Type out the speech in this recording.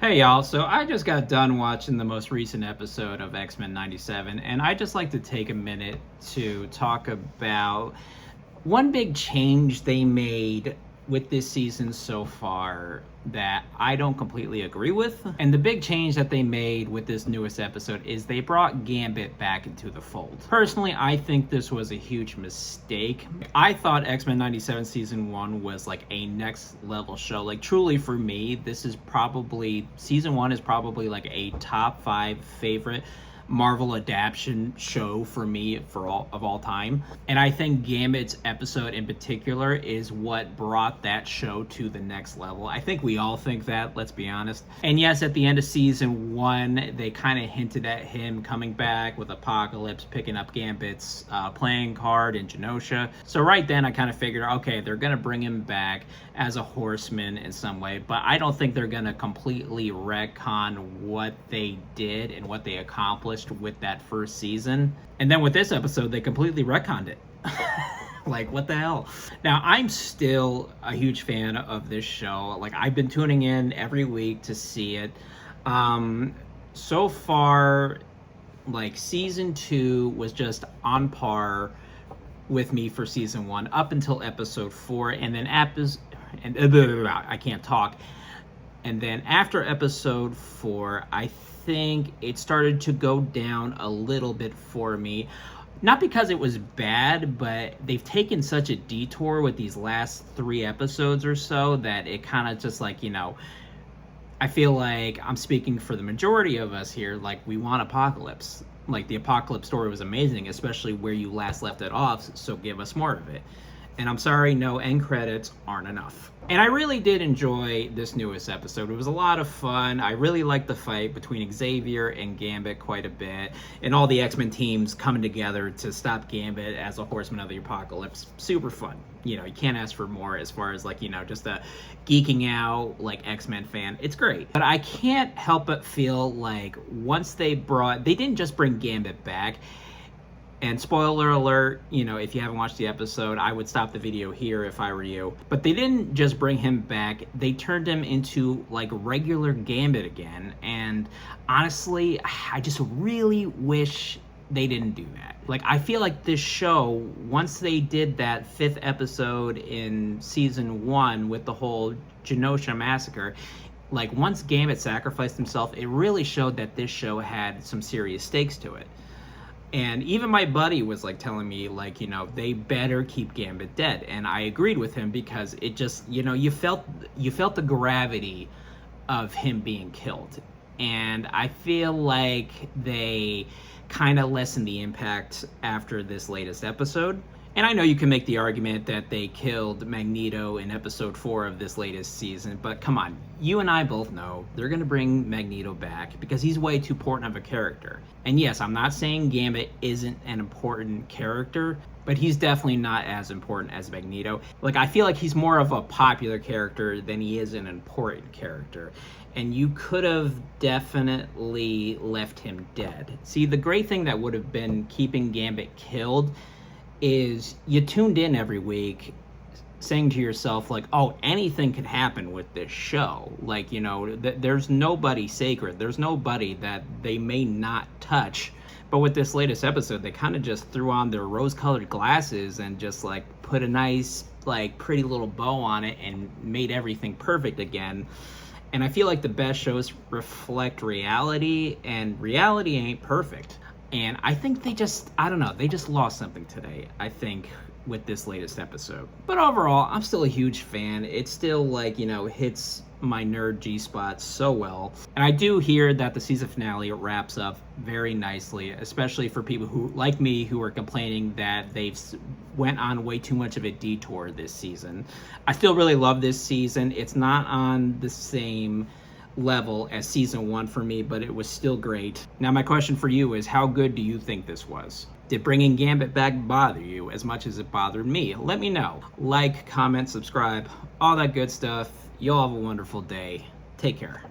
Hey y'all, so I just got done watching the most recent episode of X-Men 97, and I just like to take a minute to talk about one big change they made with this season so far that I don't completely agree with. And the big change that they made with this newest episode is they brought Gambit back into the fold. Personally, I think this was a huge mistake. I thought X-Men 97 season 1 was like a next level show. Like truly for me, this is probably, season 1 is probably like a top 5 favorite Marvel adaptation show for me for all time. And I think Gambit's episode in particular is what brought that show to the next level. I think we all think that, let's be honest. And yes, at the end of season 1, they kind of hinted at him coming back with Apocalypse picking up Gambit's playing card in Genosha. So right then I kind of figured, okay, they're gonna bring him back as a horseman in some way, but I don't think they're gonna completely retcon what they did and what they accomplished with that first season. And then with this episode, they completely retconned it. Like, what the hell? Now, I'm still a huge fan of this show. Like, I've been tuning in every week to see it. So far, like, season 2 was just on par with me for season 1 up until episode 4, and then I can't talk. And then after episode 4, I think it started to go down a little bit for me. Not because it was bad, but they've taken such a detour with these last 3 episodes or so that it kind of just like, you know, I feel like I'm speaking for the majority of us here, like we want Apocalypse. Like the Apocalypse story was amazing, especially where you last left it off, so give us more of it. And I'm sorry, no end credits aren't enough. And I really did enjoy this newest episode. It was a lot of fun. I really liked the fight between Xavier and Gambit quite a bit. And all the X-Men teams coming together to stop Gambit as a horseman of the apocalypse. Super fun. You know, you can't ask for more as far as like, you know, just a geeking out like X-Men fan. It's great. But I can't help but feel like once they didn't just bring Gambit back. And spoiler alert, you know, if you haven't watched the episode, I would stop the video here if I were you. But they didn't just bring him back, they turned him into like regular Gambit again. And honestly, I just really wish they didn't do that. Like, I feel like this show, once they did that 5th episode in season 1 with the whole Genosha massacre, like once Gambit sacrificed himself, it really showed that this show had some serious stakes to it. And even my buddy was like telling me like, you know, they better keep Gambit dead. And I agreed with him because it just, you know, you felt the gravity of him being killed. And I feel like they kind of lessened the impact after this latest episode. And I know you can make the argument that they killed Magneto in episode 4 of this latest season, but come on, you and I both know they're going to bring Magneto back because he's way too important of a character. And yes, I'm not saying Gambit isn't an important character, but he's definitely not as important as Magneto. Like, I feel like he's more of a popular character than he is an important character. And you could have definitely left him dead. See, the great thing that would have been keeping Gambit killed is you tuned in every week saying to yourself like, oh, anything could happen with this show. Like, you know, there's nobody sacred. There's nobody that they may not touch. But with this latest episode, they kind of just threw on their rose-colored glasses and just like put a nice, like, pretty little bow on it and made everything perfect again. And I feel like the best shows reflect reality, and reality ain't perfect. And I think they just lost something today, I think, with this latest episode. But overall, I'm still a huge fan. It still, like, you know, hits my nerd G-spot so well. And I do hear that the season finale wraps up very nicely, especially for people who, like me, who are complaining that they've went on way too much of a detour this season. I still really love this season. It's not on the same level as season 1 for me, but it was still great. Now my question for you is, how good do you think this was? Did bringing Gambit back bother you as much as it bothered me? Let me know. Like, comment, subscribe, all that good stuff. Y'all have a wonderful day. Take care.